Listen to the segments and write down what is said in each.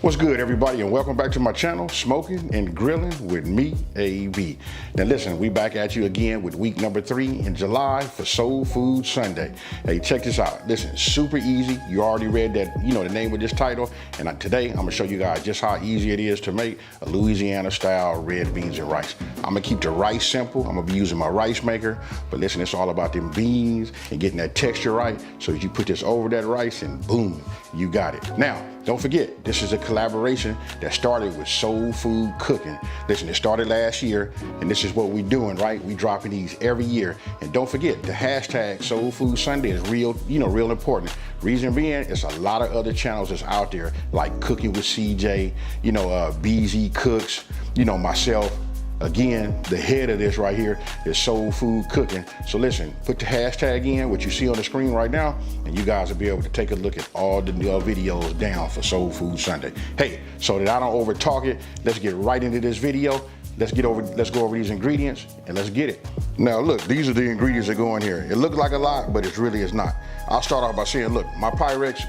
What's good, everybody, and welcome back to my channel, Smoking and Grilling with me, AB. Now listen, we back at you again with week number 3 in July for Soul Food Sunday. Hey, check this out. Listen, super easy. You already read that, the name of this title, and today I'm gonna show you guys just how easy it is to make a Louisiana style red beans and rice. I'm gonna keep the rice simple. I'm gonna be using my rice maker, but listen, it's all about them beans and getting that texture right. So as you put this over that rice and boom, you got it. Now, don't forget, this is a collaboration that started with Soul Food Cooking. Listen, it started last year, and this is what we're doing, right? We dropping these every year. And don't forget, the hashtag Soul Food Sunday is real important. Reason being, it's a lot of other channels that's out there, like Cooking with CJ, BZ Cooks, myself. Again, the head of this right here is Soul Food Cooking. So listen, put the hashtag in, what you see on the screen right now, and you guys will be able to take a look at all the videos down for Soul Food Sunday. Hey, so that I don't over talk it, let's get right into this video. Let's go over these ingredients and let's get it. Now look, these are the ingredients that go in here. It looks like a lot, but it really is not. I'll start off by saying, look, my Pyrex,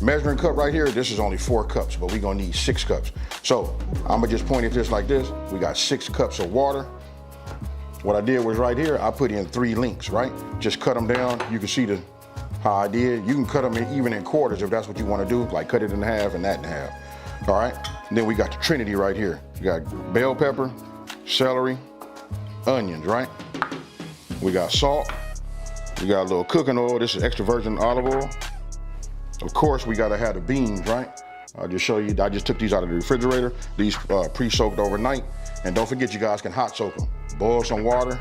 measuring cup right here, this is only 4 cups, but we're gonna need 6 cups. So I'm gonna just point at this like this. We got 6 cups of water. What I did was right here, I put in 3 links, right? Just cut them down. You can see how I did. You can cut them even in quarters if that's what you wanna do, like cut it in half and that in half. All right, and then we got the Trinity right here. We got bell pepper, celery, onions, right? We got salt. We got a little cooking oil. This is extra virgin olive oil. Of course, we gotta have the beans, right? I'll just show you, I just took these out of the refrigerator. These pre-soaked overnight. And don't forget, you guys can hot soak them. Boil some water,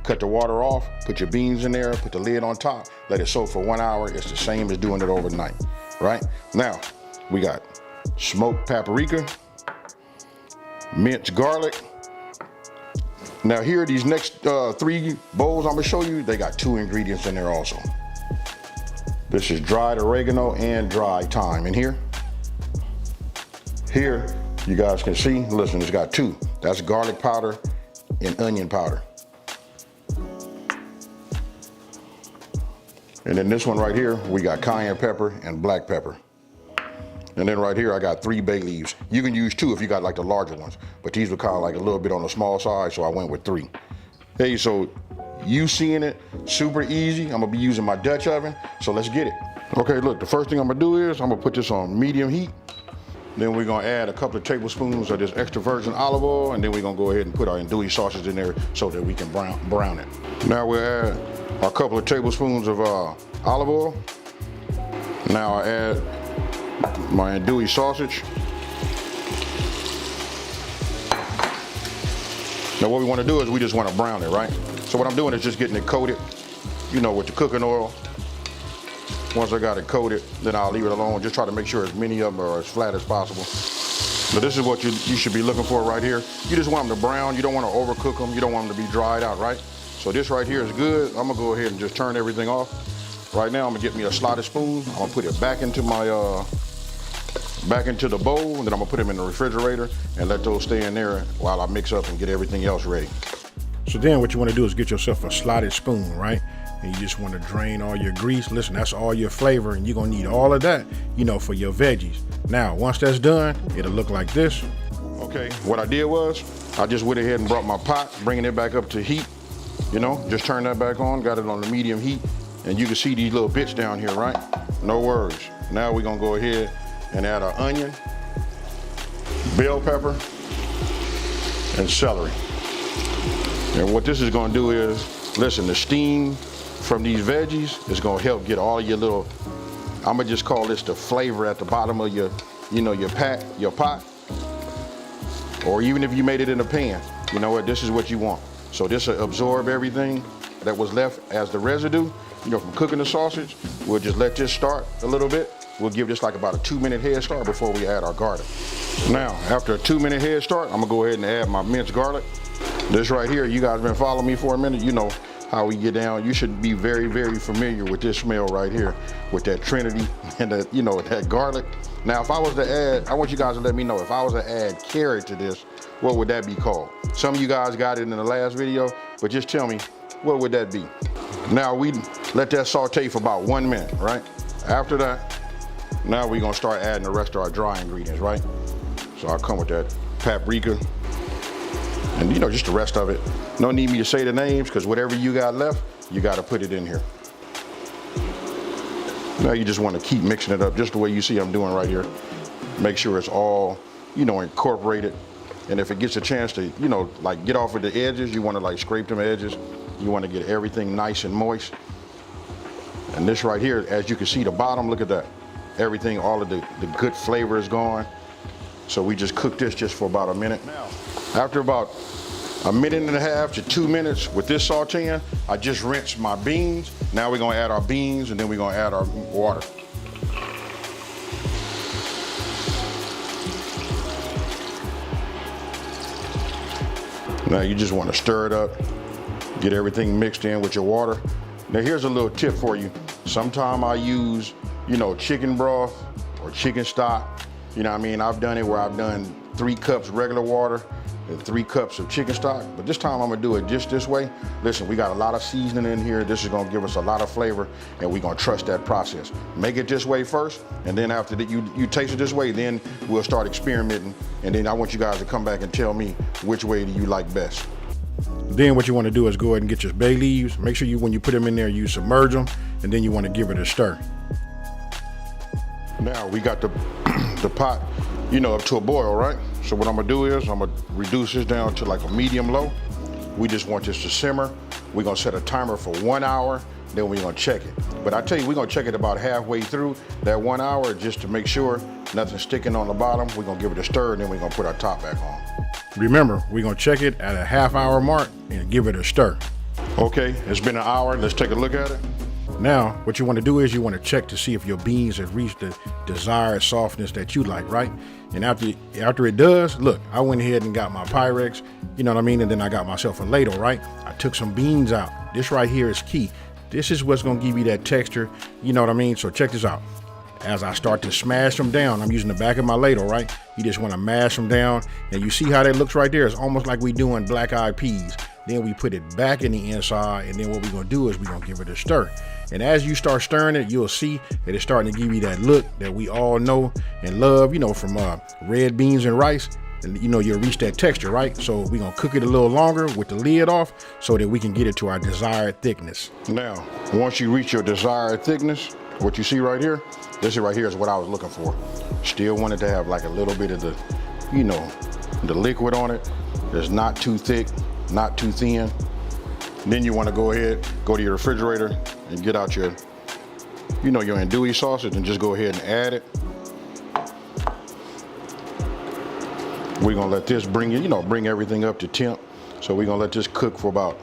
cut the water off, put your beans in there, put the lid on top, let it soak for 1 hour. It's the same as doing it overnight, right? Now, we got smoked paprika, minced garlic. Now here, these next 3 bowls I'm gonna show you, they got 2 ingredients in there also. This is dried oregano and dried thyme in here. Here, you guys can see, listen, it's got 2. That's garlic powder and onion powder. And then this one right here, we got cayenne pepper and black pepper. And then right here, I got 3 bay leaves. You can use 2 if you got like the larger ones, but these were kind of like a little bit on the small side, so I went with 3. Hey, so you seeing it, super easy. I'm gonna be using my Dutch oven, so let's get it. Okay, look, the first thing I'm gonna do is I'm gonna put this on medium heat. Then we're gonna add a couple of tablespoons of this extra virgin olive oil, and then we're gonna go ahead and put our andouille sausage in there so that we can brown it. Now we'll add a couple of tablespoons of olive oil. Now I add my andouille sausage. Now what we want to do is we just want to brown it, right? So what I'm doing is just getting it coated, with the cooking oil. Once I got it coated, then I'll leave it alone. Just try to make sure as many of them are as flat as possible. But this is what you should be looking for right here. You just want them to brown. You don't want to overcook them. You don't want them to be dried out, right? So this right here is good. I'm gonna go ahead and just turn everything off. Right now I'm gonna get me a slotted spoon. I'm gonna put it back into my back into the bowl, and then I'm gonna put them in the refrigerator and let those stay in there while I mix up and get everything else ready. So then what you wanna do is get yourself a slotted spoon, right? And you just wanna drain all your grease. Listen, that's all your flavor, and you're gonna need all of that, for your veggies. Now, once that's done, it'll look like this. Okay, what I did was, I just went ahead and brought my pot, bringing it back up to heat. Just turn that back on, got it on the medium heat, and you can see these little bits down here, right? No worries. Now we're gonna go ahead and add our onion, bell pepper, and celery. And what this is gonna do is, listen, the steam from these veggies is gonna help get all your little, I'm gonna just call this the flavor at the bottom of your, your pot. Or even if you made it in a pan, this is what you want. So this will absorb everything that was left as the residue, from cooking the sausage. We'll just let this start a little bit. We'll give this like about a 2-minute head start before we add our garlic. Now, after a 2-minute head start, I'm gonna go ahead and add my minced garlic. This right here, you guys been following me for a minute, you know how we get down. You should be very, very familiar with this smell right here, with that Trinity and that, that garlic. Now, if I was to add, I want you guys to let me know, if I was to add carrot to this, what would that be called? Some of you guys got it in the last video, but just tell me, what would that be? Now we let that saute for about 1 minute, right? After that, Now we're gonna start adding the rest of our dry ingredients, right? So I'll come with that paprika and just the rest of it. No need me to say the names, because whatever you got left, you gotta put it in here. Now you just wanna keep mixing it up just the way you see I'm doing right here. Make sure it's all, incorporated. And if it gets a chance to, like get off of the edges, you wanna like scrape them edges. You wanna get everything nice and moist. And this right here, as you can see the bottom, look at that. Everything, all of the good flavor is gone. So we just cook this just for about a minute. Now, after about a minute and a half to 2 minutes with this sauteing, I just rinsed my beans. Now we're gonna add our beans and then we're gonna add our water. Now you just wanna stir it up, get everything mixed in with your water. Now here's a little tip for you. Sometimes I use, chicken broth or chicken stock. I've done it where I've done 3 cups regular water and 3 cups of chicken stock, but this time I'm gonna do it just this way. Listen, we got a lot of seasoning in here. This is gonna give us a lot of flavor, and we're gonna trust that process. Make it this way first, and then after that you taste it this way, then we'll start experimenting, and then I want you guys to come back and tell me which way do you like best. Then what you want to do is go ahead and get your bay leaves. Make sure when you put them in there, you submerge them, and then you want to give it a stir. Now we got the pot, up to a boil, right? So what I'm gonna do is I'm gonna reduce this down to like a medium low. We just want this to simmer. We're gonna set a timer for 1 hour, then we're gonna check it. But I tell you, we're gonna check it about halfway through that 1 hour just to make sure nothing's sticking on the bottom. We're gonna give it a stir, and then we're gonna put our top back on. Remember, we're gonna check it at a half-hour mark and give it a stir. Okay, it's been an hour. Let's take a look at it. Now, what you want to do is you want to check to see if your beans have reached the desired softness that you like, right? And after it does, look, I went ahead and got my Pyrex, and then I got myself a ladle, right? I took some beans out. This right here is key. This is what's gonna give you that texture, So check this out. As I start to smash them down, I'm using the back of my ladle, right? You just want to mash them down. And you see how that looks right there? It's almost like we doing black-eyed peas. Then we put it back in the inside, and then what we're gonna do is we're gonna give it a stir. And as you start stirring it, you'll see that it's starting to give you that look that we all know and love, from red beans and rice. And you'll reach that texture, right? So we're gonna cook it a little longer with the lid off so that we can get it to our desired thickness. Now, once you reach your desired thickness, what you see right here, this right here is what I was looking for. Still wanted to have like a little bit of the, the liquid on it. It's not too thick, not too thin. Then you want to go ahead, go to your refrigerator and get out your, your andouille sausage and just go ahead and add it. We're gonna let this bring everything up to temp. So we're gonna let this cook for about,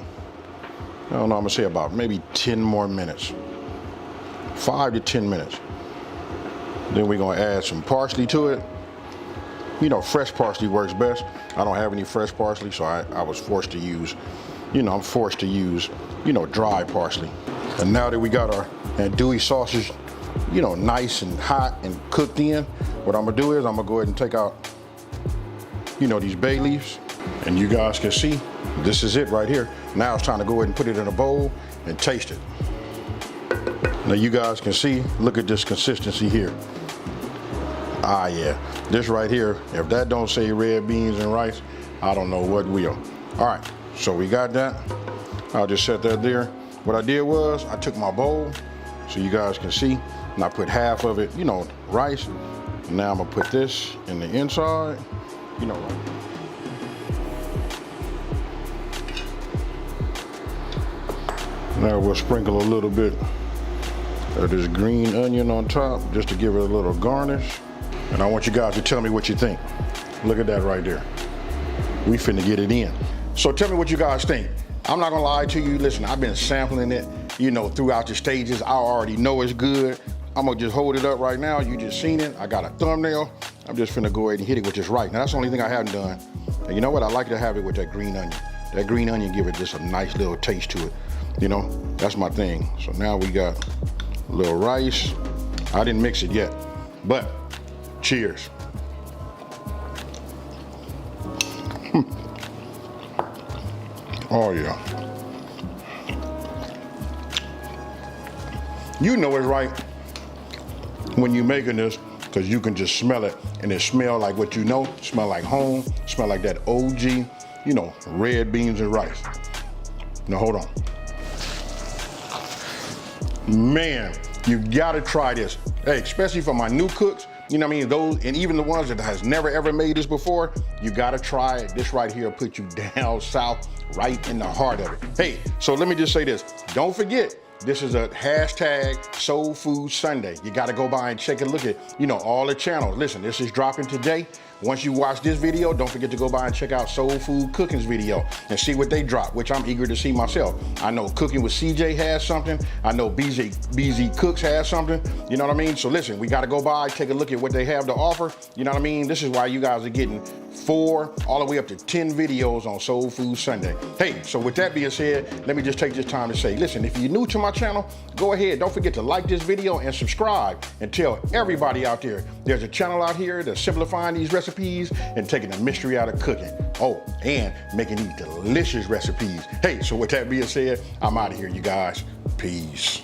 I'm gonna say about maybe 10 more minutes. 5 to 10 minutes. Then we're gonna add some parsley to it. Fresh parsley works best. I don't have any fresh parsley, so I was forced to use, I'm forced to use, dry parsley. And now that we got our andouille sausage, nice and hot and cooked in, what I'm gonna do is I'm gonna go ahead and take out, these bay leaves. And you guys can see, this is it right here. Now it's time to go ahead and put it in a bowl and taste it. Now you guys can see, look at this consistency here. Ah yeah, this right here, if that don't say red beans and rice, I don't know what will. All right, so we got that. I'll just set that there. What I did was, I took my bowl, so you guys can see, and I put half of it, rice. Now I'm gonna put this in the inside, Now we'll sprinkle a little bit of this green onion on top just to give it a little garnish. And I want you guys to tell me what you think. Look at that right there. We finna get it in. So tell me what you guys think. I'm not gonna lie to you. Listen, I've been sampling it, throughout the stages. I already know it's good. I'm gonna just hold it up right now. You just seen it. I got a thumbnail. I'm just finna go ahead and hit it with this rice. Now that's the only thing I haven't done. And you know what? I like to have it with that green onion. That green onion give it just a nice little taste to it. That's my thing. So now we got a little rice. I didn't mix it yet, but cheers. Oh yeah. You know it's right when you're making this, because you can just smell it, and it smell like what you know, smell like home, smell like that OG, you know, red beans and rice. Now hold on. Man, you gotta try this. Hey, especially for my new cooks, you know what I mean? Those, and even the ones that has never ever made this before, you gotta try it. This right here will put you down south, right in the heart of it. Hey, so let me just say this. Don't forget, this is a hashtag Soul Food Sunday. You gotta go by and check and look at, you know, all the channels. Listen, this is dropping today. Once you watch this video, don't forget to go by and check out Soul Food Cooking's video and see what they drop, which I'm eager to see myself. I know Cooking with CJ has something. I know BZ Cooks has something. You know what I mean? So listen, we gotta go by, take a look at what they have to offer. You know what I mean? This is why you guys are getting 4 all the way up to 10 videos on Soul Food Sunday. Hey, so with that being said, let me just take this time to say, listen, if you're new to my channel, go ahead, don't forget to like this video and subscribe, and tell everybody out there, there's a channel out here that's simplifying these recipes and taking the mystery out of cooking. Oh, and making these delicious recipes. Hey, so with that being said, I'm out of here, you guys. Peace.